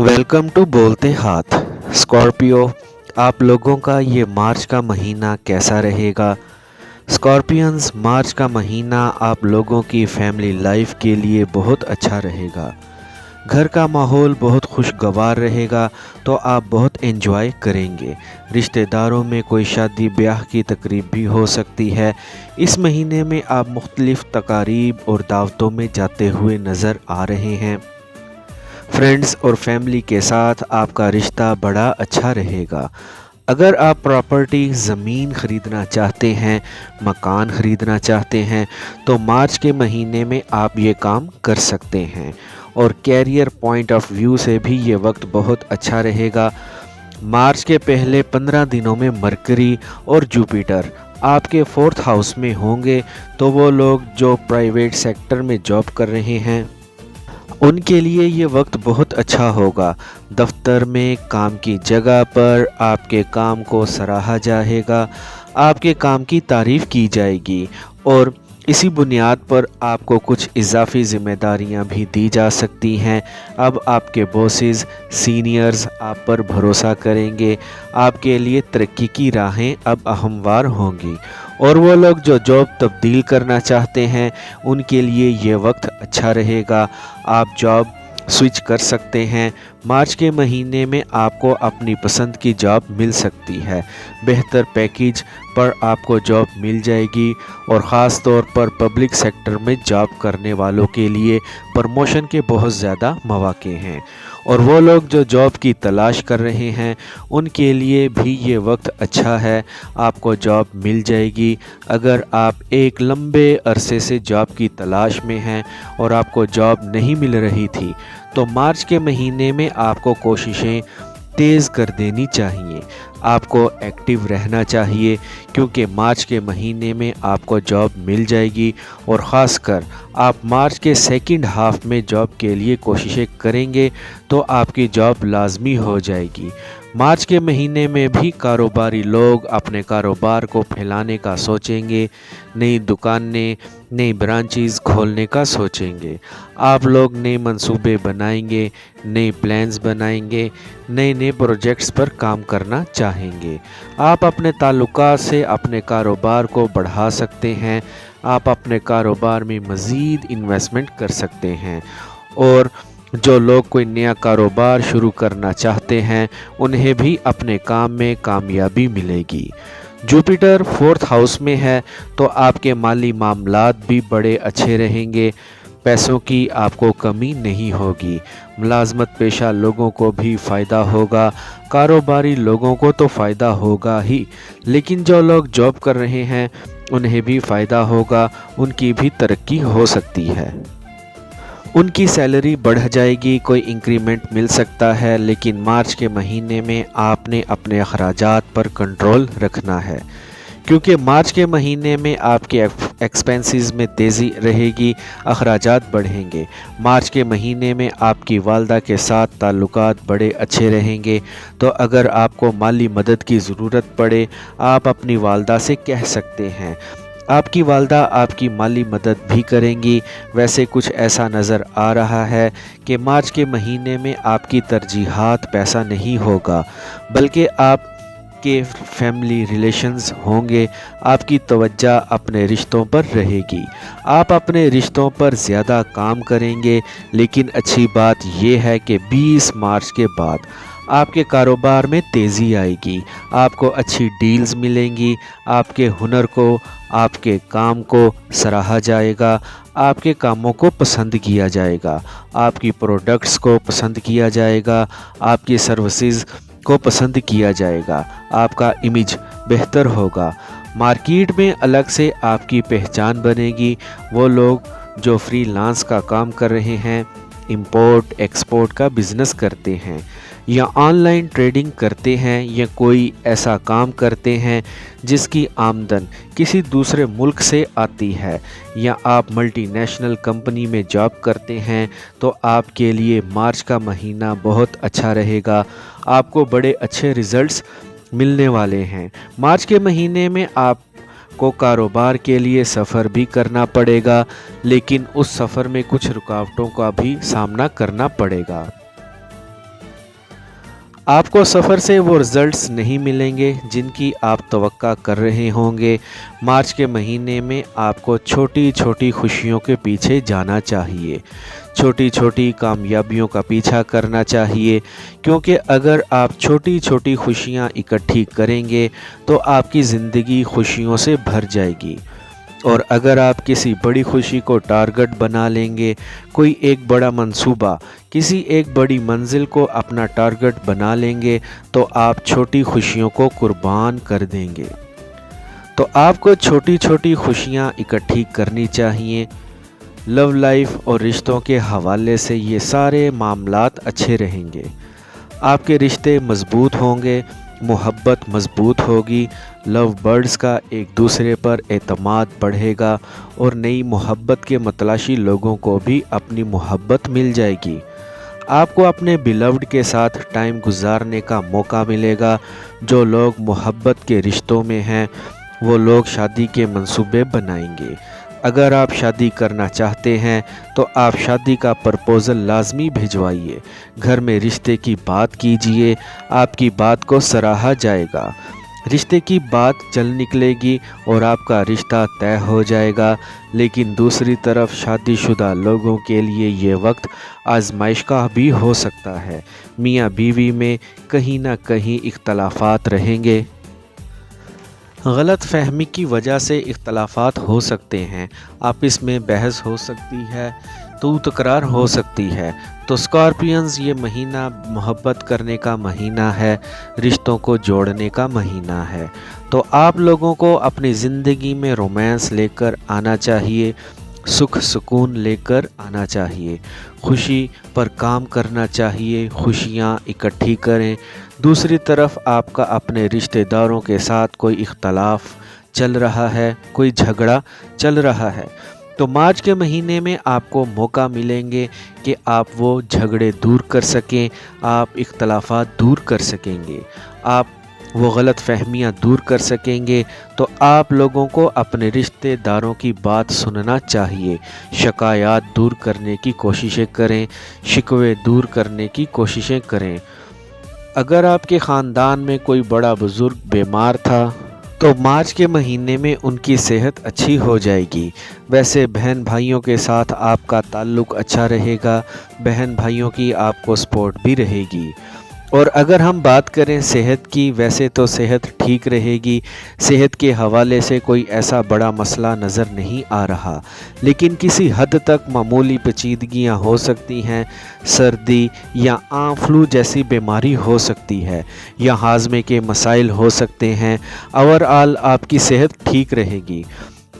Welcome to बोलते हाथ। Scorpio, आप लोगों का ये मार्च का महीना कैसा रहेगा? स्कॉर्पियंस, मार्च का महीना आप लोगों की फैमिली लाइफ के लिए बहुत अच्छा रहेगा। घर का माहौल बहुत खुशगवार रहेगा, तो आप बहुत एंजॉय करेंगे। रिश्तेदारों में कोई शादी ब्याह की तकरीब भी हो सकती है। इस महीने में आप मुख्तलिफ तकारीब और दावतों में जाते हुए नज़र आ रहे हैं। फ्रेंड्स और फैमिली के साथ आपका रिश्ता बड़ा अच्छा रहेगा। अगर आप प्रॉपर्टी ज़मीन ख़रीदना चाहते हैं, मकान ख़रीदना चाहते हैं, तो मार्च के महीने में आप ये काम कर सकते हैं। और कैरियर पॉइंट ऑफ व्यू से भी ये वक्त बहुत अच्छा रहेगा। मार्च के पहले 15 दिनों में मरकरी और जुपिटर आपके 4th हाउस में होंगे, तो वो लोग जो प्राइवेट सेक्टर में जॉब कर रहे हैं उनके लिए ये वक्त बहुत अच्छा होगा। दफ्तर में, काम की जगह पर आपके काम को सराहा जाएगा, आपके काम की तारीफ़ की जाएगी और इसी बुनियाद पर आपको कुछ इजाफ़ी ज़िम्मेदारियां भी दी जा सकती हैं। अब आपके बॉसेस, सीनियर्स आप पर भरोसा करेंगे। आपके लिए तरक्की की राहें अब हमवार होंगी और वो लोग जो जॉब तब्दील करना चाहते हैं उनके लिए ये वक्त अच्छा रहेगा। आप जॉब स्विच कर सकते हैं। मार्च के महीने में आपको अपनी पसंद की जॉब मिल सकती है। बेहतर पैकेज पर आपको जॉब मिल जाएगी और ख़ास तौर पर पब्लिक सेक्टर में जॉब करने वालों के लिए प्रमोशन के बहुत ज़्यादा मौके हैं। और वो लोग जो जॉब की तलाश कर रहे हैं उनके लिए भी ये वक्त अच्छा है, आपको जॉब मिल जाएगी। अगर आप एक लंबे अरसे से जॉब की तलाश में हैं और आपको जॉब नहीं मिल रही थी, तो मार्च के महीने में आपको कोशिशें तेज़ कर देनी चाहिए। आपको एक्टिव रहना चाहिए क्योंकि मार्च के महीने में आपको जॉब मिल जाएगी और ख़ासकर आप मार्च के सेकंड हाफ में जॉब के लिए कोशिशें करेंगे तो आपकी जॉब लाजमी हो जाएगी। मार्च के महीने में भी कारोबारी लोग अपने कारोबार को फैलाने का सोचेंगे, नई दुकानें, नई ब्रांचेस खोलने का सोचेंगे। आप लोग नए मंसूबे बनाएंगे, नए प्लान्स बनाएंगे, नए नए प्रोजेक्ट्स पर काम करना चाहेंगे। आप अपने ताल्लुकात से अपने कारोबार को बढ़ा सकते हैं। आप अपने कारोबार में मज़ीद इन्वेस्टमेंट कर सकते हैं और जो लोग कोई नया कारोबार शुरू करना चाहते हैं उन्हें भी अपने काम में कामयाबी मिलेगी। जुपिटर 4th हाउस में है तो आपके माली मामलात भी बड़े अच्छे रहेंगे। पैसों की आपको कमी नहीं होगी। मुलाजमत पेशा लोगों को भी फ़ायदा होगा। कारोबारी लोगों को तो फ़ायदा होगा ही, लेकिन जो लोग जॉब कर रहे हैं उन्हें भी फ़ायदा होगा, उनकी भी तरक्की हो सकती है। उनकी सैलरी बढ़ जाएगी, कोई इंक्रीमेंट मिल सकता है। लेकिन मार्च के महीने में आपने अपने अखराजात पर कंट्रोल रखना है क्योंकि मार्च के महीने में आपके एक्सपेंसेस में तेज़ी रहेगी, अखराजात बढ़ेंगे। मार्च के महीने में आपकी वालदा के साथ ताल्लुकात बड़े अच्छे रहेंगे, तो अगर आपको माली मदद की ज़रूरत पड़े आप अपनी वालदा से कह सकते हैं। आपकी वालदा आपकी माली मदद भी करेंगी। वैसे कुछ ऐसा नज़र आ रहा है कि मार्च के महीने में आपकी तरजीहात पैसा नहीं होगा, बल्कि आपके फैमिली रिलेशंस होंगे। आपकी तवज्जो अपने रिश्तों पर रहेगी। आप अपने रिश्तों पर ज़्यादा काम करेंगे। लेकिन अच्छी बात यह है कि 20 मार्च के बाद आपके कारोबार में तेज़ी आएगी, आपको अच्छी डील्स मिलेंगी, आपके हुनर को, आपके काम को सराहा जाएगा, आपके कामों को पसंद किया जाएगा, आपकी प्रोडक्ट्स को पसंद किया जाएगा, आपकी सर्विसेज को पसंद किया जाएगा, आपका इमेज बेहतर होगा। मार्केट में अलग से आपकी पहचान बनेगी। वो लोग जो फ्रीलांस का काम कर रहे हैं, इंपोर्ट एक्सपोर्ट का बिज़नेस करते हैं या ऑनलाइन ट्रेडिंग करते हैं या कोई ऐसा काम करते हैं जिसकी आमदन किसी दूसरे मुल्क से आती है, या आप मल्टीनेशनल कंपनी में जॉब करते हैं, तो आपके लिए मार्च का महीना बहुत अच्छा रहेगा। आपको बड़े अच्छे रिज़ल्ट्स मिलने वाले हैं। मार्च के महीने में आपको कारोबार के लिए सफ़र भी करना पड़ेगा, लेकिन उस सफ़र में कुछ रुकावटों का भी सामना करना पड़ेगा। آپ کو سفر سے وہ رزلٹس نہیں ملیں گے جن کی آپ توقع کر رہے ہوں گے۔ مارچ کے مہینے میں آپ کو چھوٹی چھوٹی خوشیوں کے پیچھے جانا چاہیے، چھوٹی چھوٹی کامیابیوں کا پیچھا کرنا چاہیے، کیونکہ اگر آپ چھوٹی چھوٹی خوشیاں اکٹھی کریں گے تو آپ کی زندگی خوشیوں سے بھر جائے گی، اور اگر آپ کسی بڑی خوشی کو ٹارگٹ بنا لیں گے، کوئی ایک بڑا منصوبہ، کسی ایک بڑی منزل کو اپنا ٹارگٹ بنا لیں گے تو آپ چھوٹی خوشیوں کو قربان کر دیں گے۔ تو آپ کو چھوٹی چھوٹی خوشیاں اکٹھی کرنی چاہیے۔ لو لائف اور رشتوں کے حوالے سے یہ سارے معاملات اچھے رہیں گے، آپ کے رشتے مضبوط ہوں گے، محبت مضبوط ہوگی، لو برڈز کا ایک دوسرے پر اعتماد بڑھے گا، اور نئی محبت کے متلاشی لوگوں کو بھی اپنی محبت مل جائے گی۔ آپ کو اپنے بیلوڈ کے ساتھ ٹائم گزارنے کا موقع ملے گا۔ جو لوگ محبت کے رشتوں میں ہیں وہ لوگ شادی کے منصوبے بنائیں گے۔ اگر آپ شادی کرنا چاہتے ہیں تو آپ شادی کا پرپوزل لازمی بھجوائیے، گھر میں رشتے کی بات کیجئے، آپ کی بات کو سراہا جائے گا، رشتے کی بات چل نکلے گی اور آپ کا رشتہ طے ہو جائے گا۔ لیکن دوسری طرف شادی شدہ لوگوں کے لیے یہ وقت آزمائش کا بھی ہو سکتا ہے، میاں بیوی میں کہیں نہ کہیں اختلافات رہیں گے، غلط فہمی کی وجہ سے اختلافات ہو سکتے ہیں، آپس میں بحث ہو سکتی ہے، تو تکرار ہو سکتی ہے۔ تو اسکارپینز، یہ مہینہ محبت کرنے کا مہینہ ہے، رشتوں کو جوڑنے کا مہینہ ہے۔ تو آپ لوگوں کو اپنی زندگی میں رومانس لے کر آنا چاہیے، سکھ سکون لے کر آنا چاہیے، خوشی پر کام کرنا چاہیے، خوشیاں اکٹھی کریں۔ دوسری طرف آپ کا اپنے رشتہ داروں کے ساتھ کوئی اختلاف چل رہا ہے، کوئی جھگڑا چل رہا ہے، تو مارچ کے مہینے میں آپ کو موقع ملیں گے کہ آپ وہ جھگڑے دور کر سکیں، آپ اختلافات دور کر سکیں گے، آپ وہ غلط فہمیاں دور کر سکیں گے۔ تو آپ لوگوں کو اپنے رشتہ داروں کی بات سننا چاہیے، شکایات دور کرنے کی کوششیں کریں، شکوے دور کرنے کی کوششیں کریں۔ اگر آپ کے خاندان میں کوئی بڑا بزرگ بیمار تھا تو مارچ کے مہینے میں ان کی صحت اچھی ہو جائے گی۔ ویسے بہن بھائیوں کے ساتھ آپ کا تعلق اچھا رہے گا، بہن بھائیوں کی آپ کو سپورٹ بھی رہے گی۔ اور اگر ہم بات کریں صحت کی، ویسے تو صحت ٹھیک رہے گی، صحت کے حوالے سے کوئی ایسا بڑا مسئلہ نظر نہیں آ رہا، لیکن کسی حد تک معمولی پیچیدگیاں ہو سکتی ہیں، سردی یا عام فلو جیسی بیماری ہو سکتی ہے، یا ہاضمے کے مسائل ہو سکتے ہیں۔ اوورآل آپ کی صحت ٹھیک رہے گی۔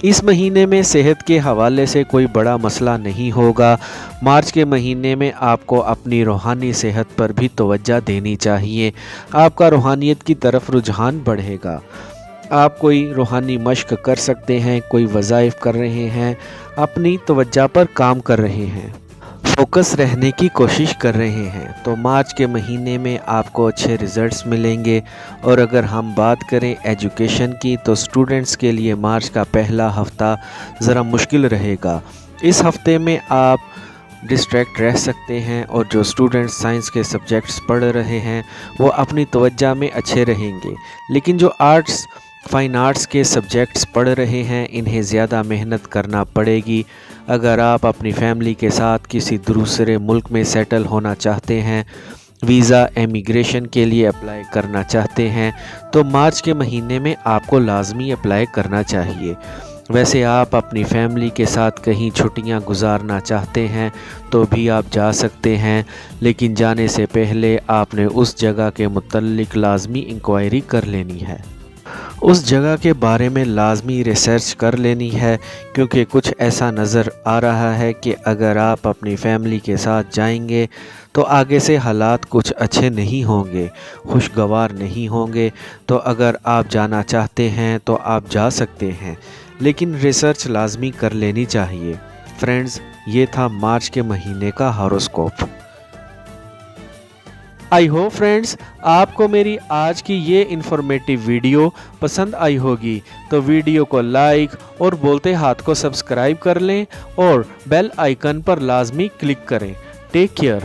اس مہینے میں صحت کے حوالے سے کوئی بڑا مسئلہ نہیں ہوگا۔ مارچ کے مہینے میں آپ کو اپنی روحانی صحت پر بھی توجہ دینی چاہیے، آپ کا روحانیت کی طرف رجحان بڑھے گا، آپ کوئی روحانی مشق کر سکتے ہیں، کوئی وظائف کر رہے ہیں، اپنی توجہ پر کام کر رہے ہیں، فوکس رہنے کی کوشش کر رہے ہیں، تو مارچ کے مہینے میں آپ کو اچھے ریزلٹس ملیں گے۔ اور اگر ہم بات کریں ایجوکیشن کی تو سٹوڈنٹس کے لیے مارچ کا پہلا ہفتہ ذرا مشکل رہے گا۔ اس ہفتے میں آپ ڈسٹریکٹ رہ سکتے ہیں، اور جو سٹوڈنٹس سائنس کے سبجیکٹس پڑھ رہے ہیں وہ اپنی توجہ میں اچھے رہیں گے، لیکن جو فائن آرٹس کے سبجیکٹس پڑھ رہے ہیں انہیں زیادہ محنت کرنا پڑے گی۔ اگر آپ اپنی فیملی کے ساتھ کسی دوسرے ملک میں سیٹل ہونا چاہتے ہیں، ویزا امیگریشن کے لیے اپلائی کرنا چاہتے ہیں، تو مارچ کے مہینے میں آپ کو لازمی اپلائی کرنا چاہیے۔ ویسے آپ اپنی فیملی کے ساتھ کہیں چھٹیاں گزارنا چاہتے ہیں تو بھی آپ جا سکتے ہیں، لیکن جانے سے پہلے آپ نے اس جگہ کے متعلق لازمی انکوائری کر لینی ہے، اس جگہ کے بارے میں لازمی ریسرچ کر لینی ہے، کیونکہ کچھ ایسا نظر آ رہا ہے کہ اگر آپ اپنی فیملی کے ساتھ جائیں گے تو آگے سے حالات کچھ اچھے نہیں ہوں گے، خوشگوار نہیں ہوں گے۔ تو اگر آپ جانا چاہتے ہیں تو آپ جا سکتے ہیں، لیکن ریسرچ لازمی کر لینی چاہیے۔ فرینڈز، یہ تھا مارچ کے مہینے کا ہاروسکوپ۔ آئی ہوپ فرینڈز آپ کو میری آج کی یہ انفارمیٹیو ویڈیو پسند آئی ہوگی، تو ویڈیو کو لائک اور بولتے ہاتھ کو سبسکرائب کر لیں اور بیل آئیکن پر لازمی کلک کریں۔ Take care.